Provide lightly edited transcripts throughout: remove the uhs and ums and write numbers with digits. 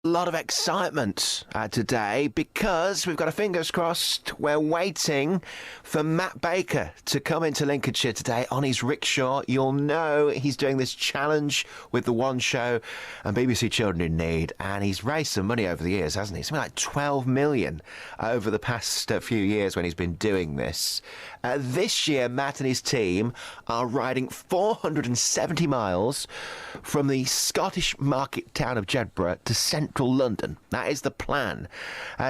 A lot of excitement today because we've got a fingers crossed. We're waiting for Matt Baker to come into Lincolnshire today on his rickshaw. You'll know he's doing this challenge with the One Show and BBC Children in Need, and he's raised some money over the years, hasn't he? Something like 12 million over the past few years when he's been doing this. This year, Matt and his team are riding 470 miles from the Scottish market town of Jedburgh to central London. That is the plan.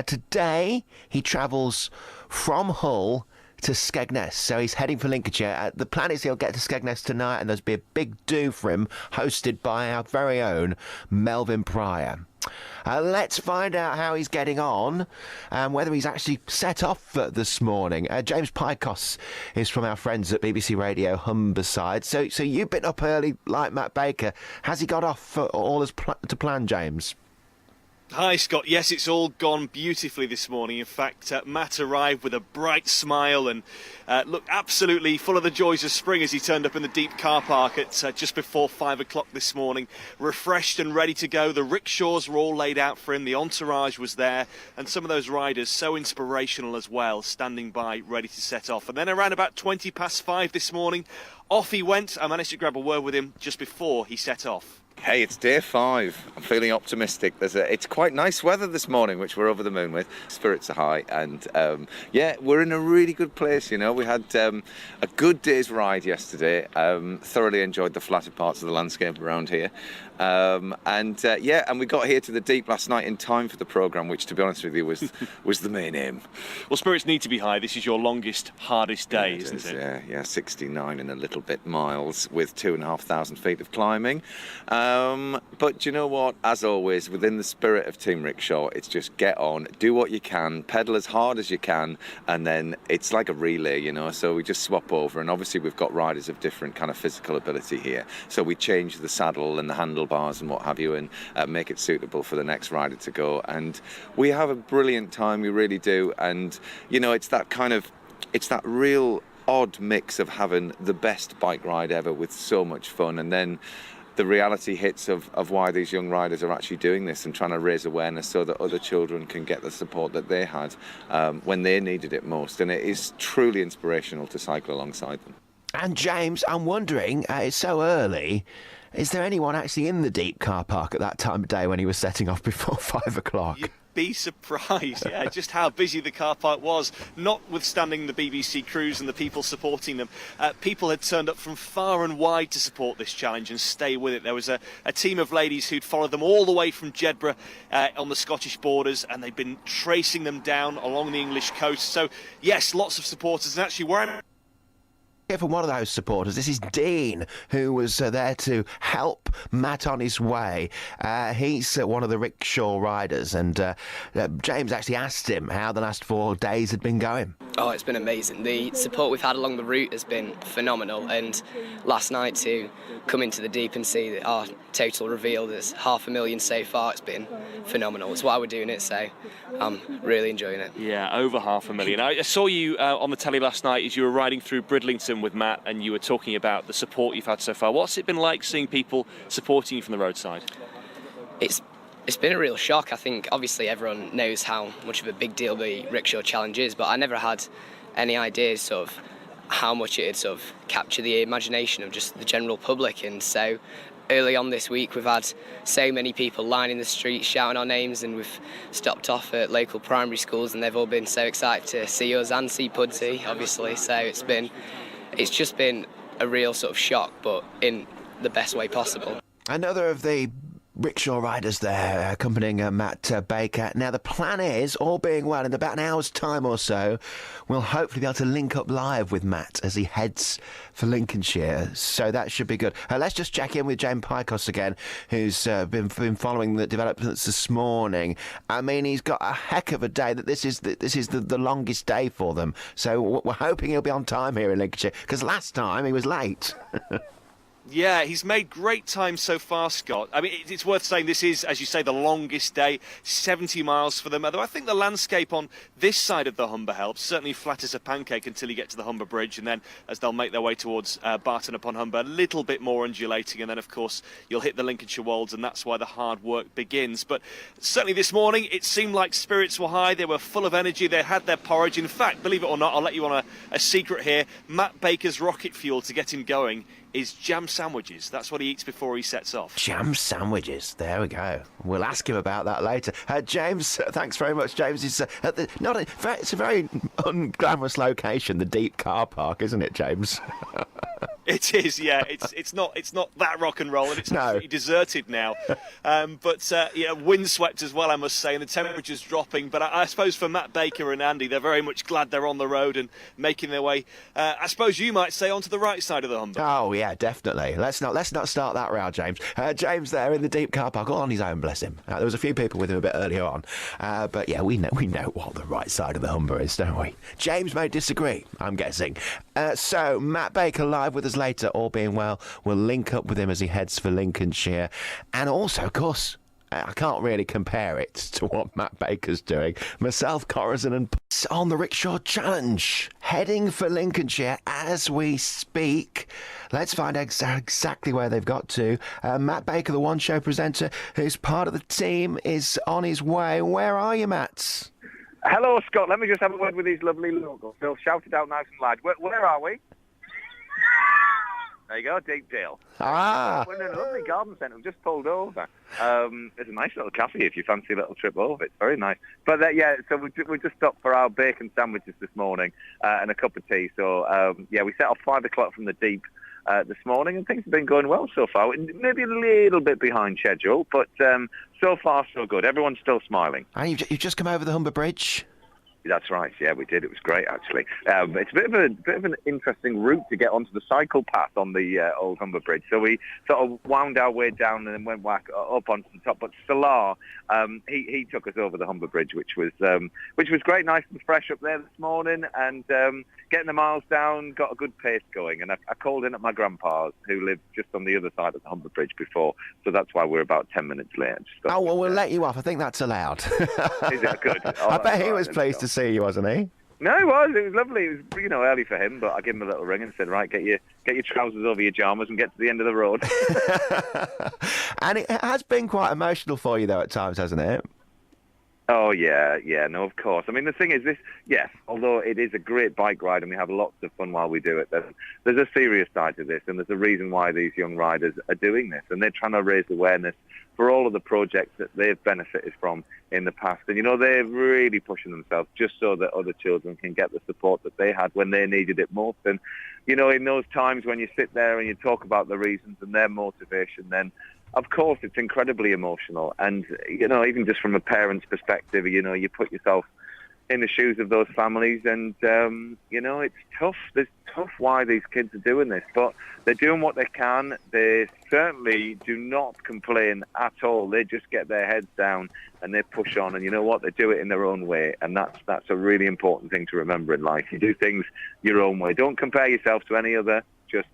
Today, he travels from Hull to Skegness, so he's heading for Lincolnshire. The plan is he'll get to Skegness tonight, and there'll be a big do for him, hosted by our very own Melvyn Pryor. Let's find out how he's getting on and whether he's actually set off this morning. James Pykos is from our friends at BBC Radio Humberside. So you've been up early like Matt Baker. Has he got off all as to plan, James? Hi Scott, yes, it's all gone beautifully this morning. In fact, Matt arrived with a bright smile and looked absolutely full of the joys of spring as he turned up in the deep car park at just before 5 o'clock this morning. Refreshed and ready to go. The rickshaws were all laid out for him, the entourage was there, and some of those riders so inspirational as well, standing by ready to set off. And then around about 20 past 5 this morning, off he went. I managed to grab a word with him just before he set off. Hey, it's day 5. I'm feeling optimistic. It's quite nice weather this morning, which we're over the moon with. Spirits are high, and yeah, we're in a really good place. You know, we had a good day's ride yesterday. Thoroughly enjoyed the flatter parts of the landscape around here, yeah, and we got here to the deep last night in time for the programme, which, to be honest with you, was the main aim. Well, spirits need to be high. This is your longest, hardest day, yeah, isn't it? Yeah, 69 and a little bit miles with 2,500 feet of climbing. But you know what? As always, within the spirit of Team Rickshaw, it's just get on, do what you can, pedal as hard as you can, and then it's like a relay, you know, so we just swap over. And obviously we've got riders of different kind of physical ability here, so we change the saddle and the handlebars and what have you, and make it suitable for the next rider to go. And we have a brilliant time, we really do. And you know, it's that real odd mix of having the best bike ride ever with so much fun, and then the reality hits of why these young riders are actually doing this and trying to raise awareness so that other children can get the support that they had when they needed it most. And it is truly inspirational to cycle alongside them. And James, I'm wondering, it's so early, is there anyone actually in the deep car park at that time of day when he was setting off before 5 o'clock? You'd be surprised, yeah, just how busy the car park was, notwithstanding the BBC crews and the people supporting them. People had turned up from far and wide to support this challenge and stay with it. There was a team of ladies who'd followed them all the way from Jedburgh on the Scottish borders, and they'd been tracing them down along the English coast. So, yes, lots of supporters. And actually, where I'm from one of those supporters. This is Dean, who was there to help Matt on his way. He's one of the rickshaw riders, and James actually asked him how the last 4 days had been going. Oh, it's been amazing. The support we've had along the route has been phenomenal, and last night to come into the deep and see that our total reveal is 500,000 so far, it's been phenomenal. It's why we're doing it, so I'm really enjoying it. Yeah, over 500,000. I saw you on the telly last night as you were riding through Bridlington with Matt, and you were talking about the support you've had so far. What's it been like seeing people supporting you from the roadside? It's been a real shock. I think obviously everyone knows how much of a big deal the Rickshaw Challenge is, but I never had any ideas sort of how much it'd sort of capture the imagination of just the general public. And so early on this week we've had so many people lining the streets shouting our names, and we've stopped off at local primary schools and they've all been so excited to see us and see Pudsey, obviously. So it's just been a real sort of shock, but in the best way possible. Another of the rickshaw riders there accompanying Matt Baker. Now, the plan is, all being well, in about an hour's time or so, we'll hopefully be able to link up live with Matt as he heads for Lincolnshire. So that should be good. Let's just check in with James Pykos again, who's been following the developments this morning. I mean, he's got a heck of a day. That this is the longest day for them. So we're hoping he'll be on time here in Lincolnshire, because last time he was late. Yeah, he's made great time so far, Scott. I mean, it's worth saying this is, as you say, the longest day, 70 miles for them. Although I think the landscape on this side of the Humber helps, certainly flat as a pancake until you get to the Humber Bridge, and then as they'll make their way towards Barton upon Humber, a little bit more undulating, and then, of course, you'll hit the Lincolnshire Wolds, and that's why the hard work begins. But certainly this morning, it seemed like spirits were high. They were full of energy. They had their porridge. In fact, believe it or not, I'll let you on a secret here. Matt Baker's rocket fuel to get him going is jam sandwiches. That's what he eats before he sets off. Jam sandwiches. There we go. We'll ask him about that later. James, thanks very much, James. It's it's a very unglamorous location, the deep car park, isn't it, James? It is, yeah. It's not that rock and roll, and it's absolutely deserted now. Windswept as well, I must say, and the temperature's dropping. But I suppose for Matt Baker and Andy, they're very much glad they're on the road and making their way. I suppose you might say onto the right side of the Humber. Oh yeah, definitely. Let's not start that row, James. James there in the deep car park, all on his own, bless him. There was a few people with him a bit earlier on, but yeah, we know what the right side of the Humber is, don't we? James may disagree, I'm guessing. So Matt Baker live with us later, all being well. We'll link up with him as he heads for Lincolnshire, and also, of course, I can't really compare it to what Matt Baker's doing. Myself, Corazon and on the Rickshaw Challenge, heading for Lincolnshire as we speak. Let's find out exactly where they've got to. Matt Baker, the One Show presenter, who's part of the team, is on his way. Where are you, Matt? Hello, Scott. Let me just have a word with these lovely locals. They'll shout it out nice and loud. Where are we? There you go, Deepdale. We're in a lovely garden centre. We've just pulled over. It's a nice little cafe if you fancy a little trip over. It's very nice. But so we just stopped for our bacon sandwiches this morning and a cup of tea. So we set off 5 o'clock from the Deep this morning, and things have been going well so far. Maybe a little bit behind schedule, but so far so good. Everyone's still smiling. And you've just come over the Humber Bridge. That's right. Yeah, we did. It was great, actually. It's a bit of an interesting route to get onto the cycle path on the old Humber Bridge. So we sort of wound our way down and then went back up onto the top. But Salar, he took us over the Humber Bridge, which was great, nice and fresh up there this morning, and getting the miles down, got a good pace going. And I called in at my grandpa's, who lived just on the other side of the Humber Bridge before, so that's why we're about 10 minutes late. Oh, well, we'll let you off. I think that's allowed. Is that good? I bet he was pleased to see you, wasn't he? No, it was lovely. It was, early for him, but I gave him a little ring and said, right, get your trousers over your pyjamas and get to the end of the road. And it has been quite emotional for you, though, at times, hasn't it? Oh, yeah, no, of course. I mean, the thing is yes, although it is a great bike ride and we have lots of fun while we do it, there's a serious side to this, and there's a reason why these young riders are doing this, and they're trying to raise awareness for all of the projects that they've benefited from in the past. And, they're really pushing themselves just so that other children can get the support that they had when they needed it most. And, in those times when you sit there and you talk about the reasons and their motivation, then of course, it's incredibly emotional. And, even just from a parent's perspective, you put yourself in the shoes of those families and, it's tough. It's tough why these kids are doing this, but they're doing what they can. They certainly do not complain at all. They just get their heads down and they push on, and you know what? They do it in their own way, and that's a really important thing to remember in life. You do things your own way. Don't compare yourself to any other. Just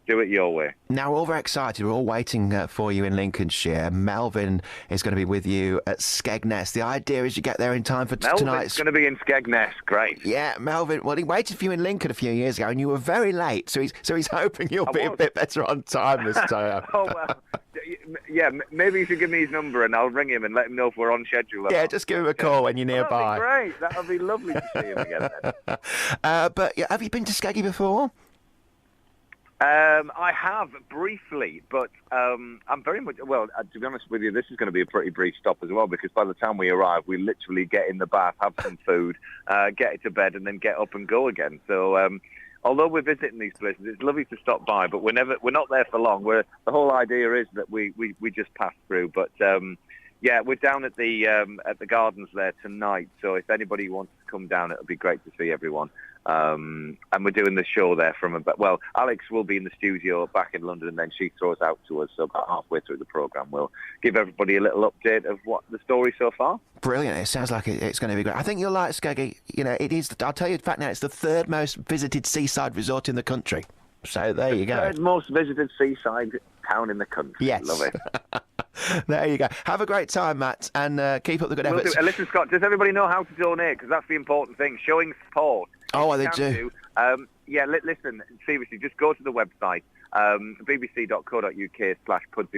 do it your way. Now, we're all very excited. We're all waiting for you in Lincolnshire. Melvin is going to be with you at Skegness. The idea is you get there in time for tonight's... Melvin's going to be in Skegness. Great. Yeah, Melvin. Well, he waited for you in Lincoln a few years ago, and you were very late. So he's hoping you'll be a bit better on time this time. Oh, well... Yeah, maybe you should give me his number and I'll ring him and let him know if we're on schedule. Yeah, just give him a call when you're nearby. That'll be great. That'll be lovely to see him again then. But have you been to Skeggy before? I have briefly, but I'm very much... Well, to be honest with you, this is going to be a pretty brief stop as well, because by the time we arrive, we literally get in the bath, have some food, get to bed, and then get up and go again. So... although we're visiting these places, it's lovely to stop by, but we're not there for long. The whole idea is that we just pass through. But we're down at the gardens there tonight. So if anybody wants to come down, it'll be great to see everyone. And we're doing the show there Alex will be in the studio back in London, and then she throws out to us. So about halfway through the programme, we'll give everybody a little update of what the story so far. Brilliant. It sounds like it's going to be great. I think you'll like Skeggy. It is, I'll tell you the fact now, it's the third most visited seaside resort in the country. So there you go. Third most visited seaside town in the country. Yes. Love it. There you go. Have a great time, Matt, and keep up the good efforts. Listen, Scott, does everybody know how to donate? Because that's the important thing. Showing support. Oh, they do. Listen, seriously, just go to the website, bbc.co.uk/Pudsey,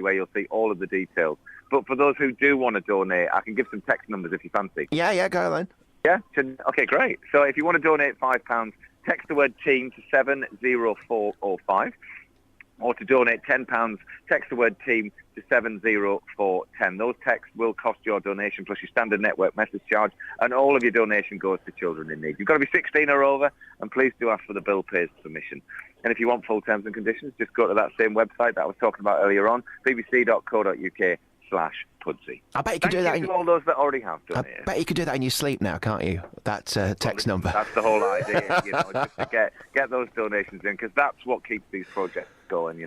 where you'll see all of the details. But for those who do want to donate, I can give some text numbers if you fancy. Yeah, go then. Yeah? Okay, great. So if you want to donate £5, text the word team to 70405. Or to donate £10, text the word team to 70410. Those texts will cost your donation plus your standard network message charge, and all of your donation goes to children in need. You've got to be 16 or over, and please do ask for the bill pays permission. And if you want full terms and conditions, just go to that same website that I was talking about earlier on, bbc.co.uk/Pudsey. I bet you could do that. Thank you to all those that already have donated. I bet you could do that in your sleep now, can't you? That text number. That's the whole idea, just to get those donations in, because that's what keeps these projects going,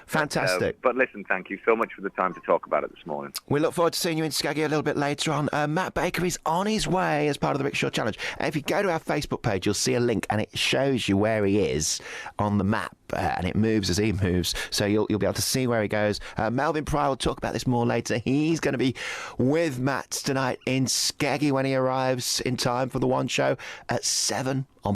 Fantastic. But listen, thank you so much for the time to talk about it this morning. We look forward to seeing you in Skaggy a little bit later on. Matt Baker is on his way as part of the Rickshaw Challenge. And if you go to our Facebook page, you'll see a link, and it shows you where he is on the map, and it moves as he moves, so you'll be able to see where he goes. Melvin Pryor will talk about this more later. He's going to be with Matt tonight in Skaggy when he arrives in time for the One Show at 7 on